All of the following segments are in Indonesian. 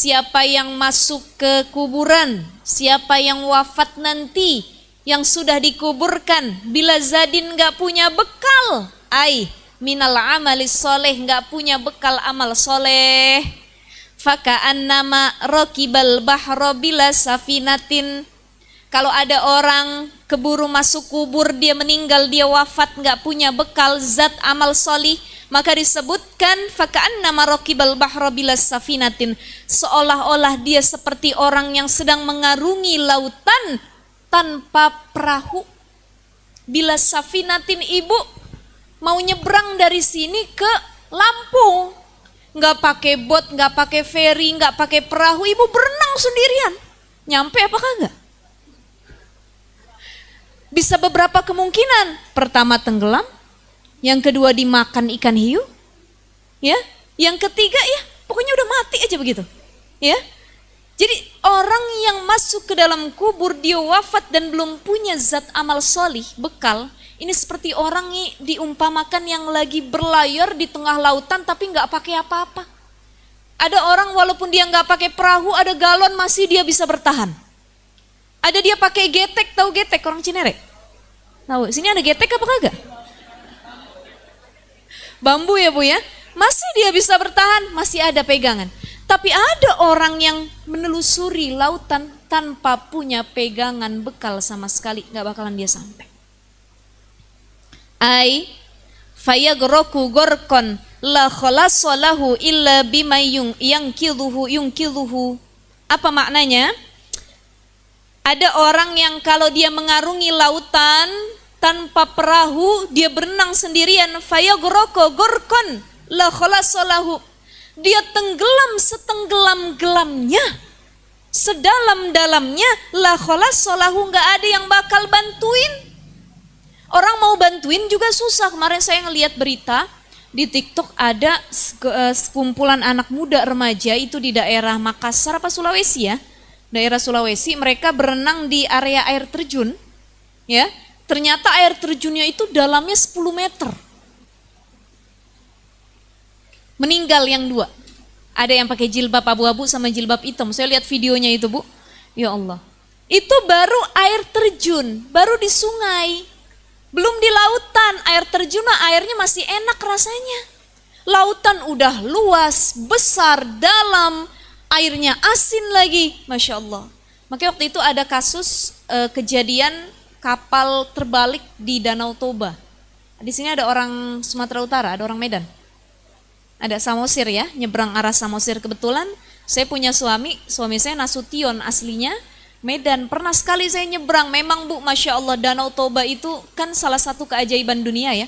siapa yang masuk ke kuburan, siapa yang wafat nanti, yang sudah dikuburkan, bila zadin gak punya bekal, minal amali soleh, gak punya bekal amal soleh, faka'annama rokibal bahro bila safinatin. Kalau ada orang keburu masuk kubur, dia meninggal, dia wafat, gak punya bekal zat amal solih, maka disebutkan faka'annama rokibal bahro bila safinatin, seolah-olah dia seperti orang yang sedang mengarungi lautan tanpa perahu. Bila safinatin, ibu mau nyebrang dari sini ke Lampung, nggak pakai bot, nggak pakai ferry, nggak pakai perahu, ibu berenang sendirian, nyampe apa kagak? Bisa beberapa kemungkinan. Pertama tenggelam, yang kedua dimakan ikan hiu, ya, yang ketiga ya pokoknya udah mati aja begitu, ya. Jadi orang yang masuk ke dalam kubur, dia wafat dan belum punya zat amal solih, bekal, ini seperti orang diumpamakan yang lagi berlayar di tengah lautan tapi nggak pakai apa-apa. Ada orang walaupun dia nggak pakai perahu, ada galon masih dia bisa bertahan. Ada dia pakai getek, tahu getek orang Cinere? Tahu? Sini ada getek apa kagak? Bambu ya Bu ya? Masih dia bisa bertahan, masih ada pegangan. Tapi ada orang yang menelusuri lautan tanpa punya pegangan bekal sama sekali, nggak bakalan dia sampai. Fayagroku gorkon la khalasolahu illa bimayung yungkiluhu. Apa maknanya? Ada orang yang kalau dia mengarungi lautan tanpa perahu, dia berenang sendirian, fayagroko gorkon la khalasolahu, dia tenggelam setenggelam-gelamnya, sedalam-dalamnya, la khalasolahu, nggak ada yang bakal bantuin. Orang mau bantuin juga susah. Kemarin saya ngelihat berita di TikTok, ada sekumpulan anak muda remaja itu di daerah Makassar apa Sulawesi ya, daerah Sulawesi, mereka berenang di area air terjun, ya. Ternyata air terjunnya itu dalamnya 10 meter. Meninggal yang 2. Ada yang pakai jilbab abu-abu sama jilbab hitam. Saya lihat videonya itu Bu. Ya Allah. Itu baru air terjun, baru di sungai. Belum di lautan, air terjun airnya masih enak rasanya. Lautan udah luas, besar, dalam, airnya asin lagi, Masya Allah. Makanya waktu itu ada kasus kejadian kapal terbalik di Danau Toba. Di sini ada orang Sumatera Utara, ada orang Medan. Ada Samosir ya, nyebrang arah Samosir. Kebetulan saya punya suami saya Nasution aslinya Medan. Pernah sekali saya nyebrang, memang Bu, Masya Allah, Danau Toba itu kan salah satu keajaiban dunia ya.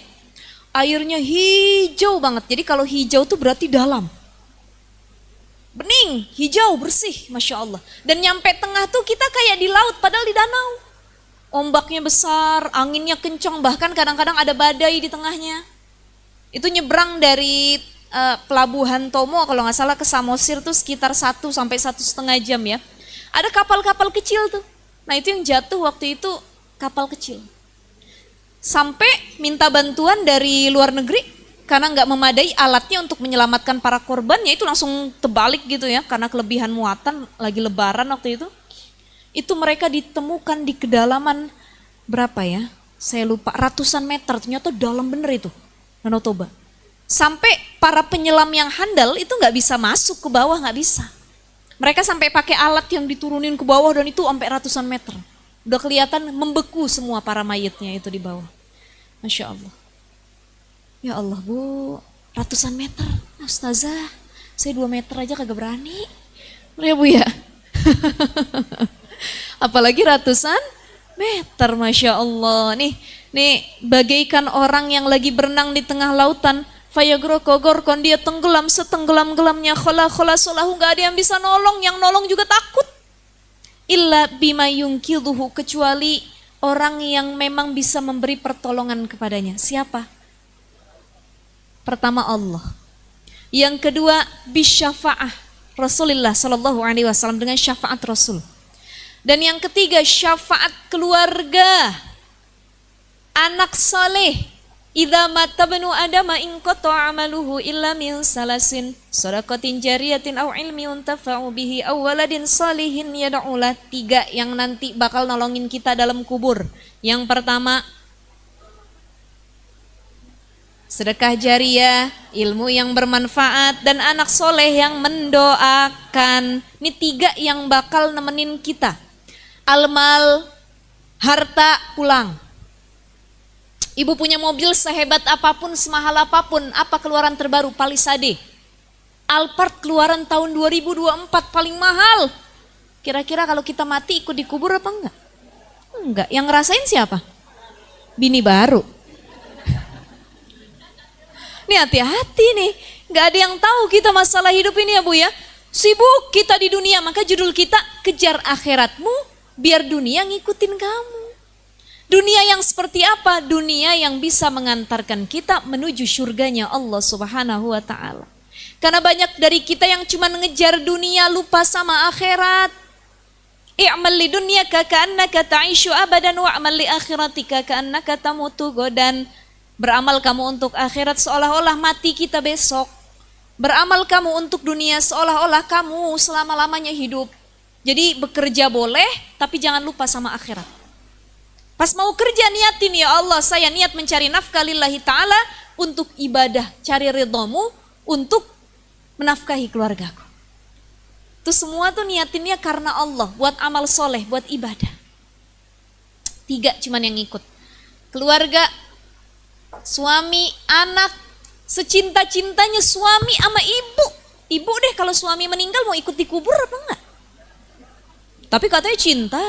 Airnya hijau banget, jadi kalau hijau tuh berarti dalam. Bening, hijau, bersih, Masya Allah. Dan nyampe tengah tuh kita kayak di laut, padahal di danau. Ombaknya besar, anginnya kencang, bahkan kadang-kadang ada badai di tengahnya. Itu nyebrang dari pelabuhan Tomo kalau nggak salah ke Samosir tuh sekitar 1 sampai 1,5 jam ya. Ada kapal-kapal kecil tuh. Nah itu yang jatuh waktu itu kapal kecil. Sampai minta bantuan dari luar negeri karena nggak memadai alatnya untuk menyelamatkan para korbannya, itu langsung terbalik gitu ya karena kelebihan muatan, lagi lebaran waktu itu. Itu mereka ditemukan di kedalaman berapa ya? Saya lupa, ratusan meter, ternyata dalam bener itu Danau Toba. Sampai para penyelam yang handal itu nggak bisa masuk ke bawah, nggak bisa. Mereka sampai pakai alat yang diturunin ke bawah dan itu sampai ratusan meter. Udah kelihatan membeku semua para mayatnya itu di bawah. Masya Allah. Ya Allah Bu, ratusan meter. Ustazah, saya 2 meter aja kagak berani. Ya Bu ya. Apalagi ratusan meter, Masya Allah. Nih bagaikan orang yang lagi berenang di tengah lautan. Fayagroko gorkon, dia tenggelam setenggelam-gelamnya, khola solahu, gak ada yang bisa nolong, yang nolong juga takut. Illa bima yungkiluhu, kecuali orang yang memang bisa memberi pertolongan kepadanya. Siapa? Pertama Allah. Yang kedua bisyafa'ah Rasulullah sallallahu alaihi wasallam, dengan syafaat Rasul. Dan yang ketiga syafaat keluarga, anak saleh Idza matta banu adama in qata'a amaluhu illa min salasin shadaqatin jariyatin aw ilmin yuntafa'u bihi aw waladin salihin yad'ulah. 3 yang nanti bakal nolongin kita dalam kubur. Yang pertama, sedekah jariyah, ilmu yang bermanfaat, dan anak soleh yang mendoakan. Ini 3 yang bakal nemenin kita. Almal, harta pulang. Ibu punya mobil sehebat apapun, semahal apapun, apa keluaran terbaru? Palisade. Alphard keluaran tahun 2024 paling mahal. Kira-kira kalau kita mati ikut dikubur apa enggak? Enggak. Yang ngerasain siapa? Bini baru. Nih hati-hati nih. Enggak ada yang tahu kita masalah hidup ini ya Bu ya. Sibuk kita di dunia, maka judul kita kejar akhiratmu biar dunia ngikutin kamu. Dunia yang seperti apa? Dunia yang bisa mengantarkan kita menuju surganya Allah Subhanahu wa ta'ala. Karena banyak dari kita yang cuma ngejar dunia, lupa sama akhirat. I'mal li dunyaka ka'annaka ta'ishu abadan wa'mal li akhiratika ka'annaka tamutu godan. Beramal kamu untuk akhirat seolah-olah mati kita besok. Beramal kamu untuk dunia seolah-olah kamu selama-lamanya hidup. Jadi bekerja boleh, tapi jangan lupa sama akhirat. Pas mau kerja niatin, ya Allah saya niat mencari nafkah lillahi ta'ala untuk ibadah, cari ridhamu untuk menafkahi keluargaku. Itu semua tuh niatinnya karena Allah, buat amal soleh, buat ibadah. 3 cuman yang ikut. Keluarga, suami, anak, secinta-cintanya suami sama ibu. Ibu deh kalau suami meninggal mau ikut dikubur apa enggak? Tapi katanya cinta.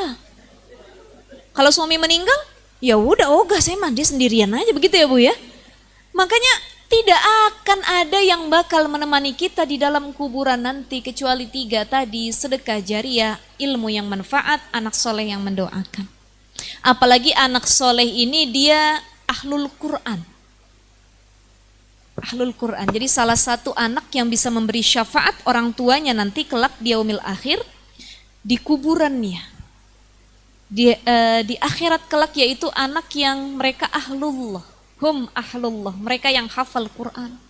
Kalau suami meninggal, ya udah ogah saya mandi sendirian aja begitu ya Bu ya. Makanya tidak akan ada yang bakal menemani kita di dalam kuburan nanti kecuali 3 tadi, sedekah jariyah, ilmu yang manfaat, anak soleh yang mendoakan. Apalagi anak soleh ini dia ahlul Quran. Ahlul Quran. Jadi salah satu anak yang bisa memberi syafaat orang tuanya nanti kelak di yaumil akhir di kuburannya. Di akhirat kelak, yaitu anak yang mereka ahlullah, ahlullah, mereka yang hafal Quran.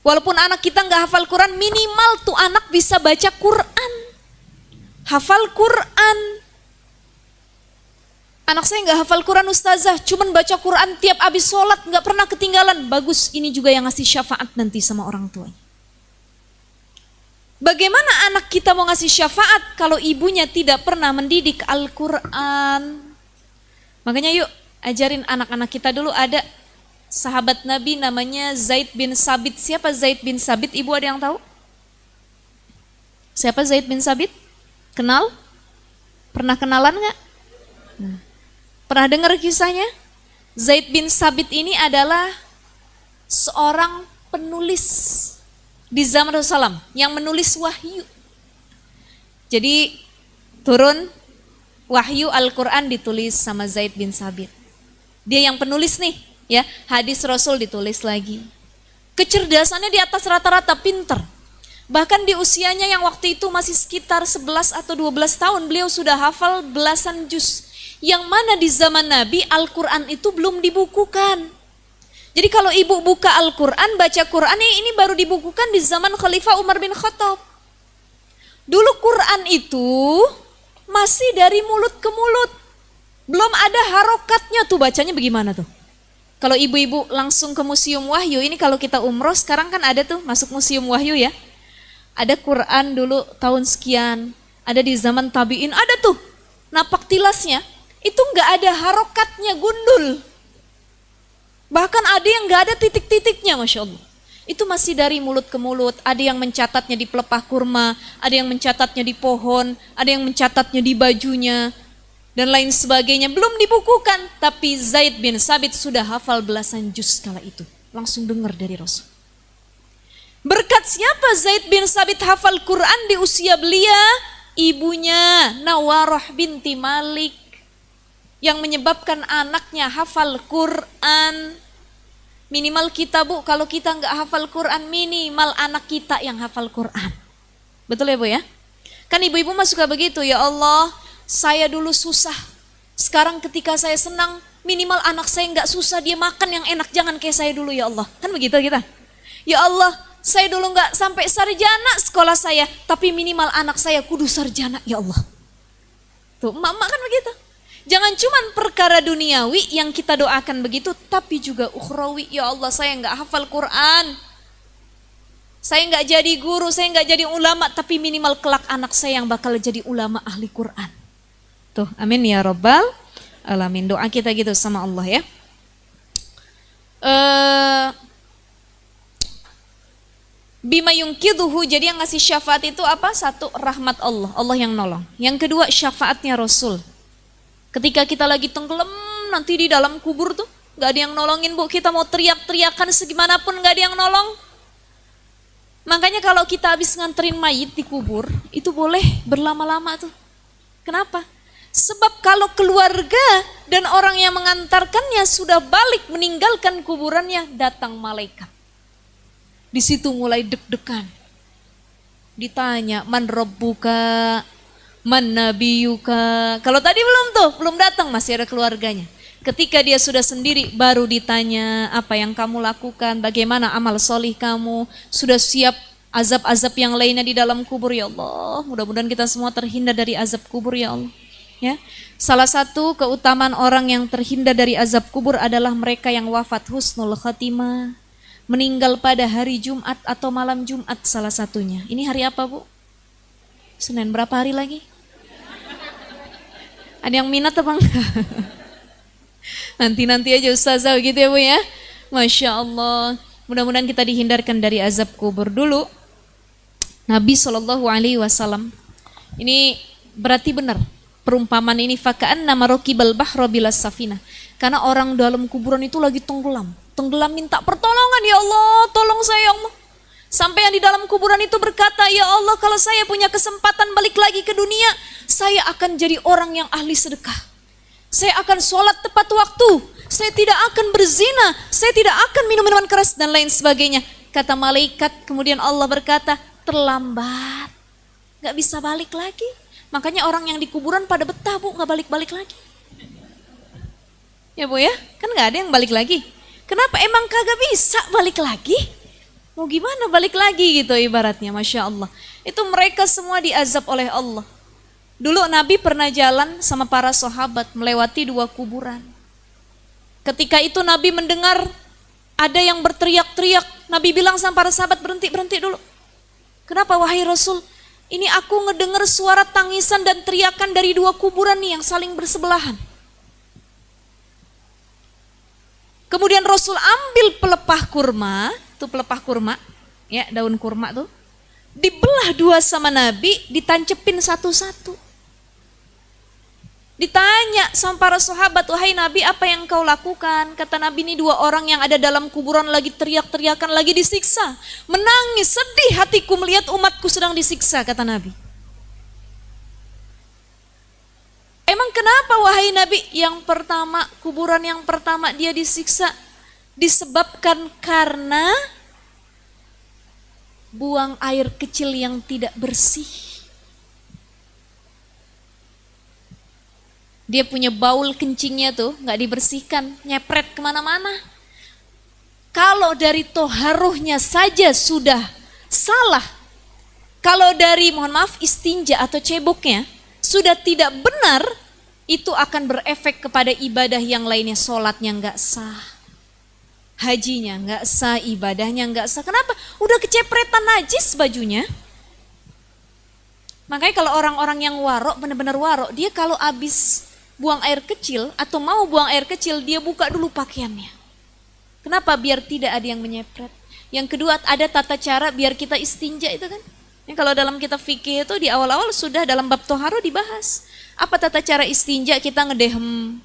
Walaupun anak kita nggak hafal Quran, minimal tuh anak bisa baca Quran, hafal Quran. Anak saya nggak hafal Quran ustazah, cuman baca Quran tiap abis sholat, nggak pernah ketinggalan. Bagus, ini juga yang ngasih syafaat nanti sama orang tuanya. Bagaimana anak kita mau ngasih syafaat kalau ibunya tidak pernah mendidik Al-Quran? Makanya yuk ajarin anak-anak kita dulu. Ada sahabat Nabi namanya Zaid bin Sabit. Siapa Zaid bin Sabit? Ibu ada yang tahu? Siapa Zaid bin Sabit? Kenal? Pernah kenalan nggak? Pernah dengar kisahnya? Zaid bin Sabit ini adalah seorang penulis di zaman Rasulullah yang menulis wahyu. Jadi turun wahyu Al-Quran ditulis sama Zaid bin Sabit. Dia yang penulis nih ya, hadis Rasul ditulis lagi. Kecerdasannya di atas rata-rata, pinter. Bahkan di usianya yang waktu itu masih sekitar 11 atau 12 tahun beliau sudah hafal belasan juz. Yang mana di zaman Nabi Al-Quran itu belum dibukukan. Jadi kalau ibu buka Al-Quran, baca Quran ini baru dibukukan di zaman Khalifah Umar bin Khattab. Dulu Quran itu masih dari mulut ke mulut. Belum ada harokatnya tuh, bacanya bagaimana tuh. Kalau ibu-ibu langsung ke Museum Wahyu, ini kalau kita umroh sekarang kan ada tuh masuk Museum Wahyu ya. Ada Quran dulu tahun sekian, ada di zaman tabi'in, ada tuh napak tilasnya. Itu nggak ada harokatnya, gundul. Bahkan ada yang gak ada titik-titiknya, Masya Allah. Itu masih dari mulut ke mulut. Ada yang mencatatnya di pelepah kurma, ada yang mencatatnya di pohon, ada yang mencatatnya di bajunya, dan lain sebagainya. Belum dibukukan, tapi Zaid bin Sabit sudah hafal belasan juz kala itu. Langsung dengar dari Rasul. Berkat siapa Zaid bin Sabit hafal Quran di usia belia? Ibunya Nawarah binti Malik, yang menyebabkan anaknya hafal Quran. Minimal kita Bu, kalau kita nggak hafal Quran, minimal anak kita yang hafal Quran. Betul ya Bu ya? Kan ibu-ibu mah suka begitu, ya Allah saya dulu susah, sekarang ketika saya senang minimal anak saya nggak susah dia makan yang enak, jangan kayak saya dulu ya Allah. Kan begitu kita. Ya Allah, saya dulu nggak sampai sarjana sekolah saya, tapi minimal anak saya kudu sarjana ya Allah. Tuh, emak-emak kan begitu. Jangan cuman perkara duniawi yang kita doakan begitu, tapi juga ukhrawi. Ya Allah, saya nggak hafal Quran, saya nggak jadi guru, saya nggak jadi ulama, tapi minimal kelak anak saya yang bakal jadi ulama ahli Quran. Tuh, amin ya Rabbal alamin. Doa kita gitu sama Allah ya. Bima yungkiduhu, jadi yang ngasih syafaat itu apa? Satu, rahmat Allah, Allah yang nolong. Yang kedua, syafaatnya Rasul. Ketika kita lagi tenggelam nanti di dalam kubur tuh, gak ada yang nolongin Bu, kita mau teriak-teriakan segimanapun gak ada yang nolong. Makanya kalau kita habis nganterin mayit di kubur, itu boleh berlama-lama tuh. Kenapa? Sebab kalau keluarga dan orang yang mengantarkannya sudah balik meninggalkan kuburannya, datang malaikat. Di situ mulai deg-degan. Ditanya, man rabbuka, man nabiyuka. Kalau tadi belum tuh, belum datang, masih ada keluarganya. Ketika dia sudah sendiri, baru ditanya apa yang kamu lakukan, bagaimana amal solih kamu, sudah siap azab-azab yang lainnya di dalam kubur ya Allah. Mudah-mudahan kita semua terhindar dari azab kubur ya Allah. Ya, salah satu keutamaan orang yang terhindar dari azab kubur adalah mereka yang wafat husnul khatimah, meninggal pada hari Jumat atau malam Jumat salah satunya. Ini hari apa Bu? Senin, berapa hari lagi? Ada yang minat apa enggak? Nanti aja Ustazah gitu ya Bu ya. Masya Allah. Mudah-mudahan kita dihindarkan dari azab kubur. Dulu Nabi SAW, ini berarti benar perumpamaan ini, faka'annama raqibal bahra bilas safina. Karena orang dalam kuburan itu lagi tenggelam minta pertolongan, ya Allah tolong saya ya Allah. Sampai yang di dalam kuburan itu berkata, ya Allah kalau saya punya kesempatan balik lagi ke dunia, saya akan jadi orang yang ahli sedekah, saya akan sholat tepat waktu, saya tidak akan berzina, saya tidak akan minum minuman keras dan lain sebagainya. Kata malaikat, kemudian Allah berkata, terlambat, gak bisa balik lagi. Makanya orang yang di kuburan pada betah Bu, gak balik-balik lagi. Ya Bu ya, kan gak ada yang balik lagi. Kenapa? Emang kagak bisa balik lagi? Mau gimana balik lagi gitu ibaratnya, Masya Allah. Itu mereka semua diazab oleh Allah. Dulu Nabi pernah jalan sama para sahabat melewati 2 kuburan. Ketika itu Nabi mendengar ada yang berteriak-teriak. Nabi bilang sama para sahabat, berhenti dulu. Kenapa wahai Rasul? Ini aku ngedengar suara tangisan dan teriakan dari 2 kuburan nih yang saling bersebelahan. Kemudian Rasul ambil pelepah kurma, tuh pelepah kurma, ya daun kurma tuh, dibelah 2 sama Nabi, ditancepin satu-satu. Ditanya sama para sahabat, wahai Nabi apa yang kau lakukan? Kata Nabi, ini 2 orang yang ada dalam kuburan lagi teriak-teriakan, lagi disiksa. Menangis, sedih hatiku melihat umatku sedang disiksa, kata Nabi. Emang kenapa wahai Nabi? Yang pertama, kuburan yang pertama dia disiksa disebabkan karena buang air kecil yang tidak bersih. Dia punya baul kencingnya tuh gak dibersihkan, nyepret kemana-mana. Kalau dari toharuhnya saja sudah salah, kalau dari mohon maaf istinja atau ceboknya sudah tidak benar, itu akan berefek kepada ibadah yang lainnya. Sholatnya gak sah, hajinya gak sah, ibadahnya gak sah. Kenapa? Udah kecepretan najis bajunya. Makanya kalau orang-orang yang warok, benar-benar warok, dia kalau habis buang air kecil atau mau buang air kecil, dia buka dulu pakaiannya. Kenapa? Biar tidak ada yang menyepret. Yang kedua, ada tata cara biar kita istinja itu kan. Ya, kalau dalam kitab fikih itu di awal-awal sudah dalam bab toharo dibahas. Apa tata cara istinja? Kita ngedehem,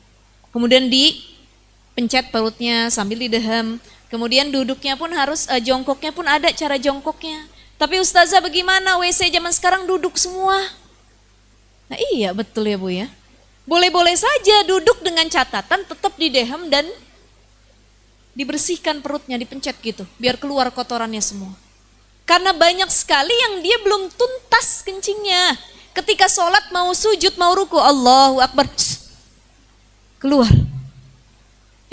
kemudian dipencet perutnya sambil didehem. Kemudian duduknya pun harus, jongkoknya pun ada cara jongkoknya. Tapi Ustazah bagaimana? WC zaman sekarang duduk semua. Nah iya betul ya Bu ya. Boleh-boleh saja duduk dengan catatan tetap didehem dan dibersihkan perutnya, dipencet gitu, biar keluar kotorannya semua. Karena banyak sekali yang dia belum tuntas kencingnya. Ketika sholat mau sujud, mau ruku, Allahu Akbar, keluar.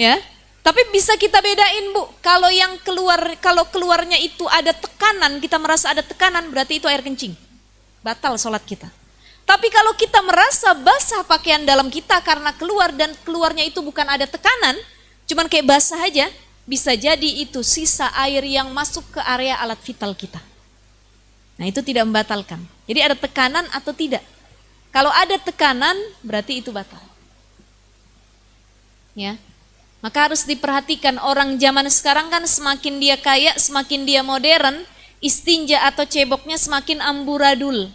Ya. Tapi bisa kita bedain, Bu. Kalau keluarnya itu ada tekanan, kita merasa ada tekanan, berarti itu air kencing. Batal sholat kita. Tapi kalau kita merasa basah pakaian dalam kita karena keluar dan keluarnya itu bukan ada tekanan, cuman kayak basah aja, bisa jadi itu sisa air yang masuk ke area alat vital kita. Nah, itu tidak membatalkan. Jadi ada tekanan atau tidak? Kalau ada tekanan, berarti itu batal. Ya. Maka harus diperhatikan, orang zaman sekarang kan semakin dia kaya, semakin dia modern, istinja atau ceboknya semakin amburadul.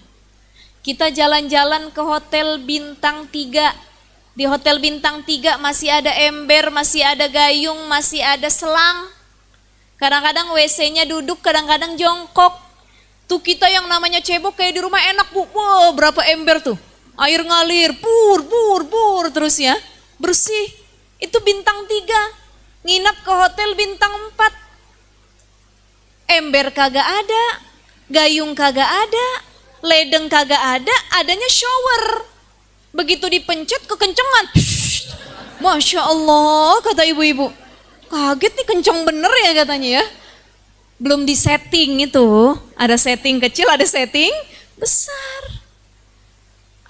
Kita jalan-jalan ke hotel bintang 3. Di hotel bintang 3 masih ada ember, masih ada gayung, masih ada selang. Kadang-kadang WC-nya duduk, kadang-kadang jongkok. Tuh kita yang namanya cebok kayak di rumah enak, Bu. Wow, berapa ember tuh? Air ngalir, bur, terus ya. Bersih. Itu bintang 3, nginap ke hotel bintang 4. Ember kagak ada, gayung kagak ada, ledeng kagak ada, adanya shower. Begitu dipencet kekencengan. Masya Allah, kata ibu-ibu. Kaget nih, kenceng bener ya katanya ya. Belum di setting itu, ada setting kecil, ada setting besar.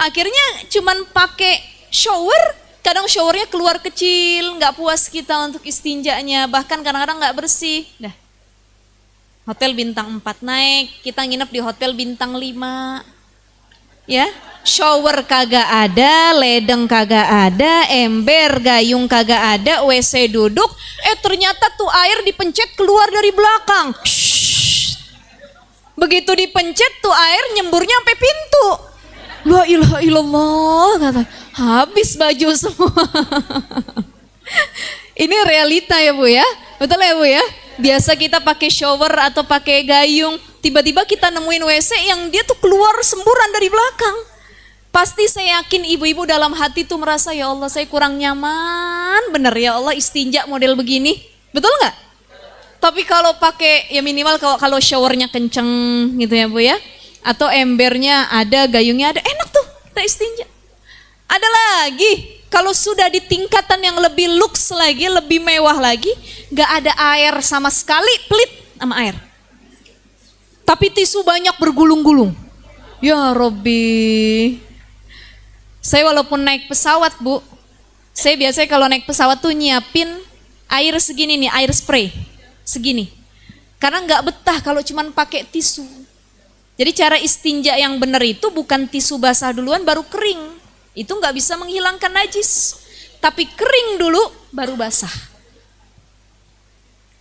Akhirnya cuman pakai shower. Kadang showernya keluar kecil, nggak puas kita untuk istinjanya, bahkan kadang-kadang nggak bersih. Dah. Hotel bintang 4 naik, kita nginep di hotel bintang 5. Ya, shower kagak ada, ledeng kagak ada, ember, gayung kagak ada, WC duduk. Ternyata tuh air dipencet keluar dari belakang. Begitu dipencet tuh air nyemburnya sampai pintu. La ilaha illallah, kata. Habis baju semua. Ini realita ya Bu ya. Betul ya Bu ya. Biasa kita pakai shower atau pakai gayung, tiba-tiba kita nemuin WC yang dia tuh keluar semburan dari belakang. Pasti saya yakin ibu-ibu dalam hati tuh merasa, ya Allah saya kurang nyaman, bener ya Allah istinja model begini. Betul nggak? Tapi kalau pakai ya minimal kalau showernya kenceng gitu ya Bu ya. Atau embernya ada, gayungnya ada, enak tuh kita istinja. Ada lagi, kalau sudah di tingkatan yang lebih luks lagi, lebih mewah lagi, gak ada air sama sekali, pelit sama air. Tapi tisu banyak bergulung-gulung. Ya Robbi. Saya walaupun naik pesawat Bu, saya biasanya kalau naik pesawat tuh nyiapin air segini nih, air spray. Segini. Karena gak betah kalau cuman pakai tisu. Jadi cara istinja yang benar itu bukan tisu basah duluan baru kering. Itu nggak bisa menghilangkan najis. Tapi kering dulu baru basah.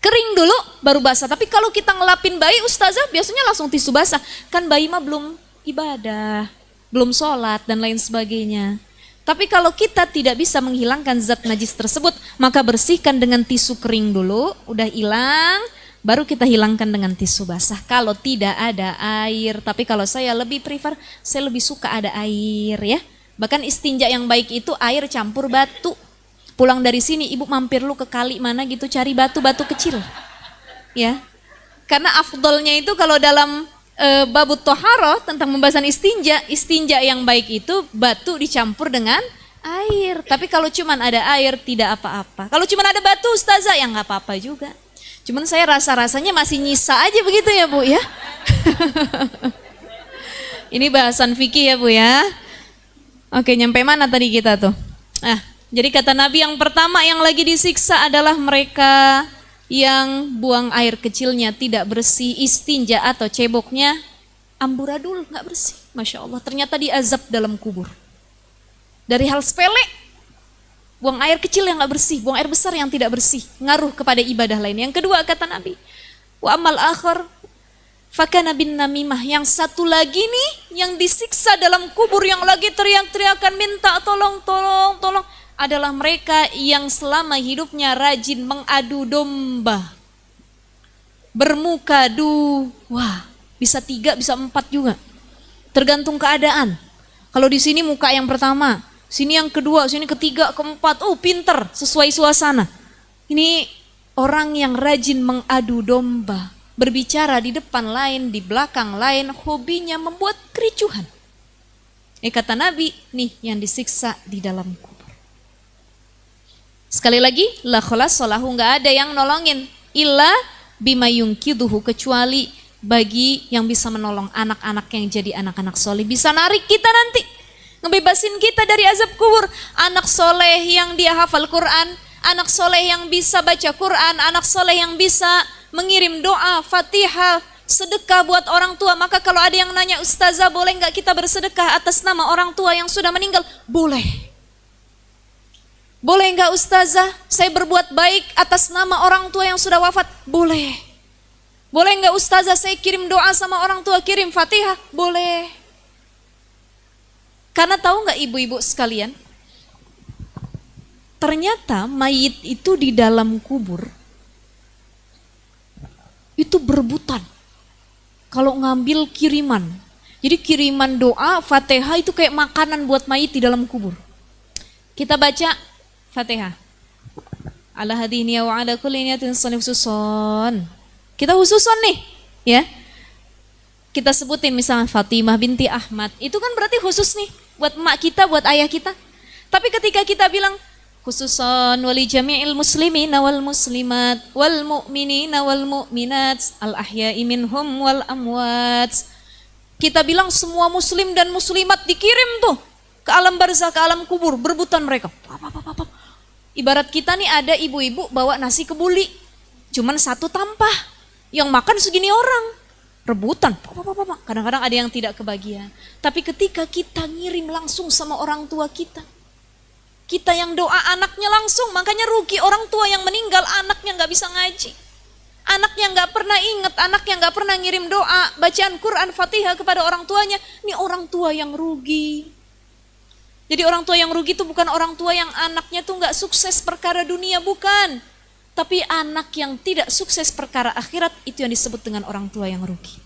Kering dulu baru basah. Tapi kalau kita ngelapin bayi ustazah biasanya langsung tisu basah. Kan bayi mah belum ibadah, belum sholat dan lain sebagainya. Tapi kalau kita tidak bisa menghilangkan zat najis tersebut, maka bersihkan dengan tisu kering dulu, udah hilang. Baru kita hilangkan dengan tisu basah kalau tidak ada air. Tapi kalau saya lebih prefer, saya lebih suka ada air ya. Bahkan istinja yang baik itu air campur batu. Pulang dari sini ibu mampir lu ke kali mana gitu cari batu-batu kecil. Ya. Karena afdolnya itu kalau dalam babut toharoh tentang pembahasan istinja yang baik itu batu dicampur dengan air. Tapi kalau cuman ada air tidak apa-apa. Kalau cuman ada batu ustazah ya nggak apa-apa juga. Cuman saya rasa-rasanya masih nyisa aja begitu ya Bu ya. Ini bahasan fikih ya Bu ya. Oke, nyampe mana tadi kita tuh? Jadi kata Nabi yang pertama yang lagi disiksa adalah mereka yang buang air kecilnya tidak bersih, istinja atau ceboknya amburadul, nggak bersih. Masya Allah, ternyata diazab dalam kubur. Dari hal sepele, buang air kecil yang nggak bersih, buang air besar yang tidak bersih, ngaruh kepada ibadah lain. Yang kedua kata Nabi, wa amal akhar fakana bin namimah. Yang satu lagi nih yang disiksa dalam kubur yang lagi teriak-teriakan minta tolong adalah mereka yang selama hidupnya rajin mengadu domba, bermuka wah bisa 3 bisa 4 juga, tergantung keadaan. Kalau di sini muka yang pertama, sini yang kedua, sini ketiga, keempat, pinter, sesuai suasana. Ini orang yang rajin mengadu domba, berbicara di depan lain, di belakang lain, hobinya membuat kericuhan. Kata Nabi, nih yang disiksa di dalam kubur. Sekali lagi, la khalasalahu, nggak ada yang nolongin. Illa bima yungkiduhu, kecuali bagi yang bisa menolong anak-anak yang jadi anak-anak soleh. Bisa narik kita nanti, ngebebasin kita dari azab kubur. Anak soleh yang dia hafal Quran, anak soleh yang bisa baca Quran, anak soleh yang bisa mengirim doa, fatihah, sedekah buat orang tua. Maka kalau ada yang nanya, Ustazah boleh nggak kita bersedekah atas nama orang tua yang sudah meninggal? Boleh. Boleh nggak Ustazah saya berbuat baik atas nama orang tua yang sudah wafat? Boleh. Boleh nggak Ustazah saya kirim doa sama orang tua, kirim fatihah? Boleh. Karena tahu nggak ibu-ibu sekalian, ternyata mayit itu di dalam kubur itu berebutan kalau ngambil kiriman. Jadi kiriman doa, fatihah itu kayak makanan buat mayit di dalam kubur. Kita baca Fatihah. Ala hadhihi wa ala kulli niyatin khususon. Kita khususon nih, ya. Kita sebutin misalnya Fatimah binti Ahmad. Itu kan berarti khusus nih buat emak kita, buat ayah kita. Tapi ketika kita bilang khususon wali jami'il muslimina wal muslimat wal mu'minina wal mu'minat al ahya'i minhum wal amwat. Kita bilang semua muslim dan muslimat dikirim tuh ke alam barzah, ke alam kubur, berebutan mereka. Ibarat kita nih ada ibu-ibu bawa nasi kebuli, cuman satu tampah, yang makan segini orang, rebutan. Kadang-kadang ada yang tidak kebagian. Tapi ketika kita ngirim langsung sama orang tua kita, kita yang doa anaknya langsung, makanya rugi orang tua yang meninggal, anaknya nggak bisa ngaji, anaknya nggak pernah ingat, anaknya nggak pernah ngirim doa, bacaan Quran, Fatihah kepada orang tuanya. Ini orang tua yang rugi. Jadi orang tua yang rugi itu bukan orang tua yang anaknya tuh nggak sukses perkara dunia, bukan. Tapi anak yang tidak sukses perkara akhirat, itu yang disebut dengan orang tua yang rugi.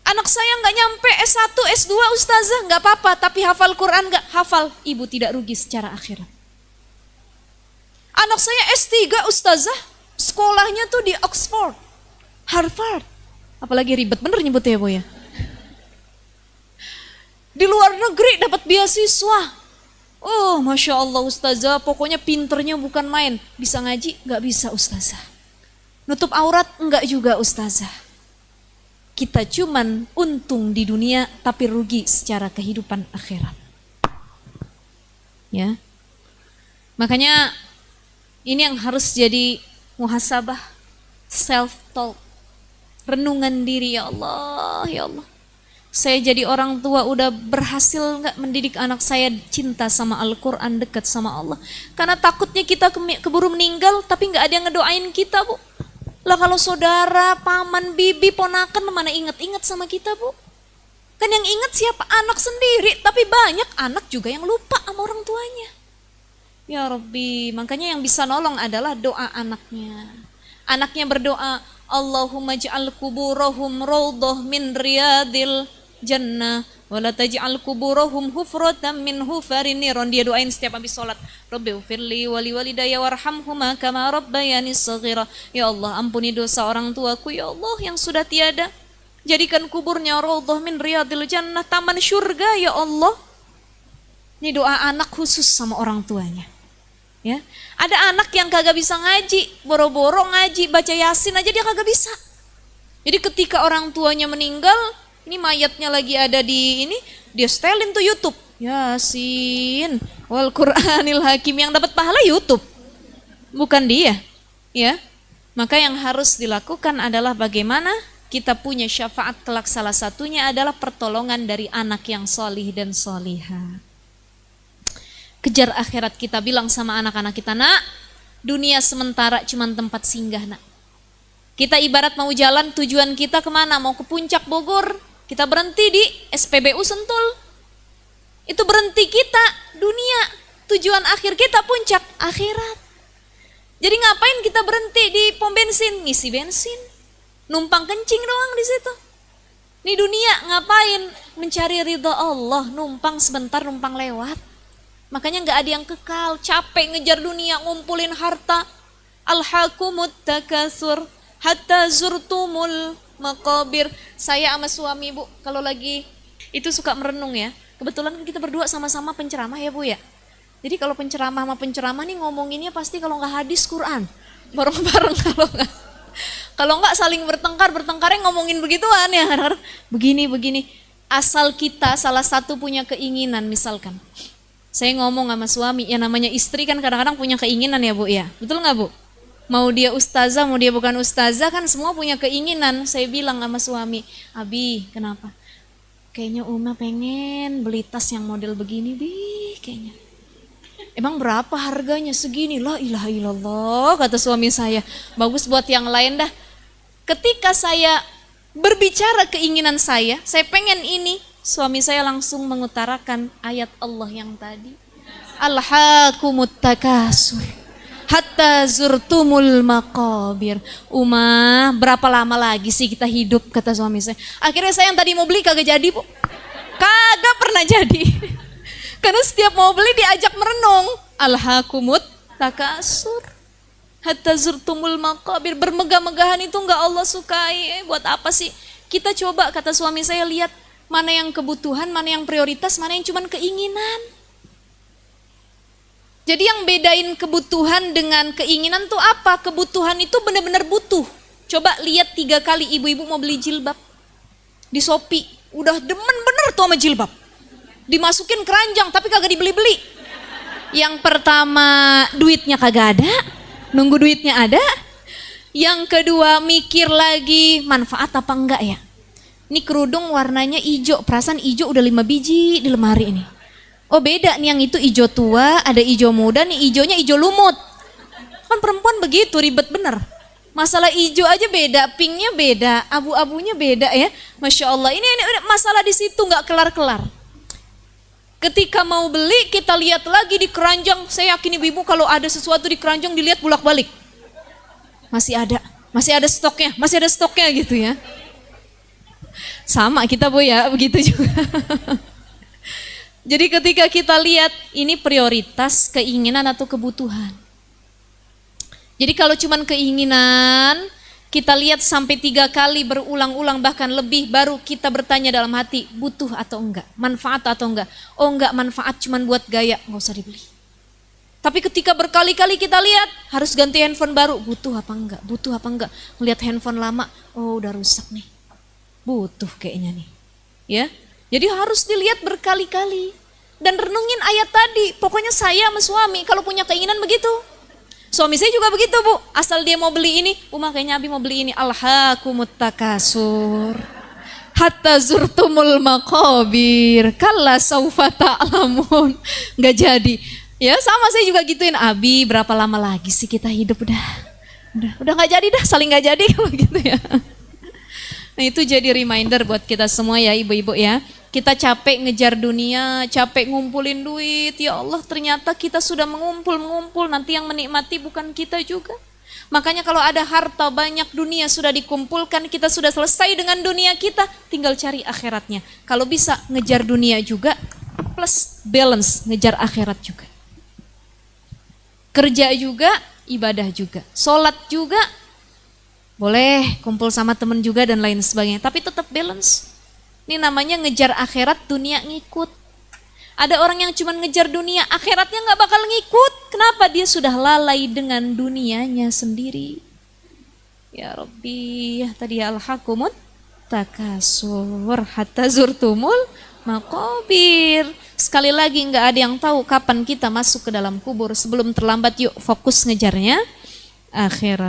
Anak saya nggak nyampe S1, S2 Ustazah, nggak apa-apa, tapi hafal Quran nggak hafal, ibu tidak rugi secara akhirat. Anak saya S3 Ustazah, sekolahnya tuh di Oxford, Harvard, apalagi ribet bener nyebutnya ya Bu ya. Di luar negeri dapat beasiswa. Oh Masya Allah Ustazah, pokoknya pinternya bukan main. Bisa ngaji? Nggak bisa Ustazah. Nutup aurat? Enggak juga Ustazah. Kita cuman untung di dunia tapi rugi secara kehidupan akhirat. Ya. Makanya ini yang harus jadi muhasabah, self-talk. Renungan diri, ya Allah, ya Allah. Saya jadi orang tua udah berhasil nggak mendidik anak saya cinta sama Al-Quran, dekat sama Allah. Karena takutnya kita keburu meninggal tapi nggak ada yang ngedoain kita Bu. Lah kalau saudara, paman, bibi, ponakan mana inget-inget sama kita Bu. Kan yang inget siapa? Anak sendiri. Tapi banyak anak juga yang lupa sama orang tuanya. Ya Rabbi, makanya yang bisa nolong adalah doa anaknya. Anaknya berdoa, Allahumma ja'al kuburahum rawdah min riyadil jannah wala taj'al kuburahum hufratan min hufarin niran. Dia doain setiap habis sholat, Rabbighfirli wali walidayya warhamhuma kama rabbayani shaghira. Ya Allah, ampuni dosa orang tuaku ya Allah yang sudah tiada, jadikan kuburnya rawdah min riyadil jannah, taman surga ya Allah. Ini doa anak khusus sama orang tuanya. Ya, ada anak yang kagak bisa ngaji, boro-boro ngaji, baca Yasin aja dia kagak bisa. Jadi ketika orang tuanya meninggal, ini mayatnya lagi ada di ini, dia setelin tuh YouTube. Yasin, wal Qur'anil Hakim, yang dapat pahala YouTube. Bukan dia, ya. Maka yang harus dilakukan adalah bagaimana kita punya syafaat kelak, salah satunya adalah pertolongan dari anak yang solih dan solihah. Kejar akhirat, kita bilang sama anak-anak kita, nak, dunia sementara cuma tempat singgah nak. Kita ibarat mau jalan, tujuan kita kemana? Mau ke puncak Bogor, kita berhenti di SPBU Sentul. Itu berhenti kita, dunia. Tujuan akhir kita puncak akhirat. Jadi ngapain kita berhenti di pom bensin? Ngisi bensin, numpang kencing doang di situ. Ini dunia ngapain? Mencari ridha Allah, numpang sebentar, numpang lewat. Makanya nggak ada yang kekal, capek ngejar dunia, ngumpulin harta. Alhaqumut takasur hatta zurtumul maqabir. Saya sama suami Bu, kalau lagi itu suka merenung ya. Kebetulan kita berdua sama-sama penceramah ya Bu ya. Jadi kalau penceramah sama penceramah nih ngomonginnya pasti kalau nggak hadis Quran. Bareng-bareng kalau nggak saling bertengkarnya ngomongin begituan ya. Begini. Asal kita salah satu punya keinginan misalkan. Saya ngomong sama suami, ya namanya istri kan kadang-kadang punya keinginan ya Bu ya. Betul nggak Bu? Mau dia ustazah, mau dia bukan ustazah kan semua punya keinginan. Saya bilang sama suami, Abi kenapa? Kayaknya Uma pengen beli tas yang model begini, Bi, kayaknya. Emang berapa harganya? Segini. La ilaha illallah, kata suami saya. Bagus buat yang lain dah. Ketika saya berbicara keinginan saya pengen ini, suami saya langsung mengutarakan ayat Allah yang tadi. Alhaakumut takasur hatta zurtumul maqabir. Uma, berapa lama lagi sih kita hidup, kata suami saya. Akhirnya saya yang tadi mau beli kagak jadi Bu. Kagak pernah jadi. Karena setiap mau beli diajak merenung. Alhaakumut takasur hatta zurtumul maqabir. Bermegah-megahan itu enggak Allah sukai. Buat apa sih? Kita coba, kata suami saya, lihat mana yang kebutuhan, mana yang prioritas, mana yang cuman keinginan. Jadi yang bedain kebutuhan dengan keinginan tuh apa? Kebutuhan itu benar-benar butuh. Coba lihat 3 kali ibu-ibu mau beli jilbab di Shopee, udah demen bener tuh sama jilbab. Dimasukin keranjang tapi kagak dibeli-beli. Yang pertama duitnya kagak ada, nunggu duitnya ada. Yang kedua mikir lagi manfaat apa enggak ya. Ini kerudung warnanya hijau, perasaan hijau udah 5 biji di lemari ini. Oh beda nih, yang itu hijau tua, ada hijau muda, nih hijaunya hijau lumut. Kan perempuan begitu, ribet bener. Masalah hijau aja beda, pinknya beda, abu-abunya beda ya. Masya Allah, ini masalah di situ nggak kelar-kelar. Ketika mau beli kita lihat lagi di keranjang. Saya yakin ibu-ibu kalau ada sesuatu di keranjang dilihat bolak-balik. Masih ada stoknya gitu ya. Sama kita Bu ya, begitu juga. Jadi ketika kita lihat ini prioritas, keinginan atau kebutuhan. Jadi kalau cuman keinginan, kita lihat sampai 3 kali berulang-ulang bahkan lebih, baru kita bertanya dalam hati, butuh atau enggak, manfaat atau enggak. Oh enggak, manfaat cuman buat gaya, nggak usah dibeli. Tapi ketika berkali-kali kita lihat, harus ganti handphone baru, butuh apa enggak, melihat handphone lama, oh udah rusak nih, butuh kayaknya nih, ya. Jadi harus dilihat berkali-kali dan renungin ayat tadi. Pokoknya saya sama suami kalau punya keinginan begitu. Suami saya juga begitu Bu, asal dia mau beli ini, Uma kayaknya Abi mau beli ini. Alhaakumut takasur hatta zurtumul maqabir kalla saufa ta'lamun. Nggak jadi. Ya sama saya juga gituin, Abi berapa lama lagi sih kita hidup, udah nggak jadi dah, saling nggak jadi kalau gitu ya. Nah itu jadi reminder buat kita semua ya ibu-ibu ya. Kita capek ngejar dunia, capek ngumpulin duit. Ya Allah ternyata kita sudah mengumpul, nanti yang menikmati bukan kita juga. Makanya kalau ada harta banyak, dunia sudah dikumpulkan, kita sudah selesai dengan dunia kita, tinggal cari akhiratnya. Kalau bisa ngejar dunia juga, plus balance ngejar akhirat juga. Kerja juga, ibadah juga, sholat juga, boleh kumpul sama temen juga dan lain sebagainya, tapi tetap balance. Ini namanya ngejar akhirat, dunia ngikut. Ada orang yang cuma ngejar dunia, akhiratnya nggak bakal ngikut. Kenapa? Dia sudah lalai dengan dunianya sendiri. Ya Rabbi, ya tadi alhaqumut takasur hatta zurtumul maqabir. Sekali lagi nggak ada yang tahu kapan kita masuk ke dalam kubur. Sebelum terlambat, yuk fokus ngejarnya akhirat.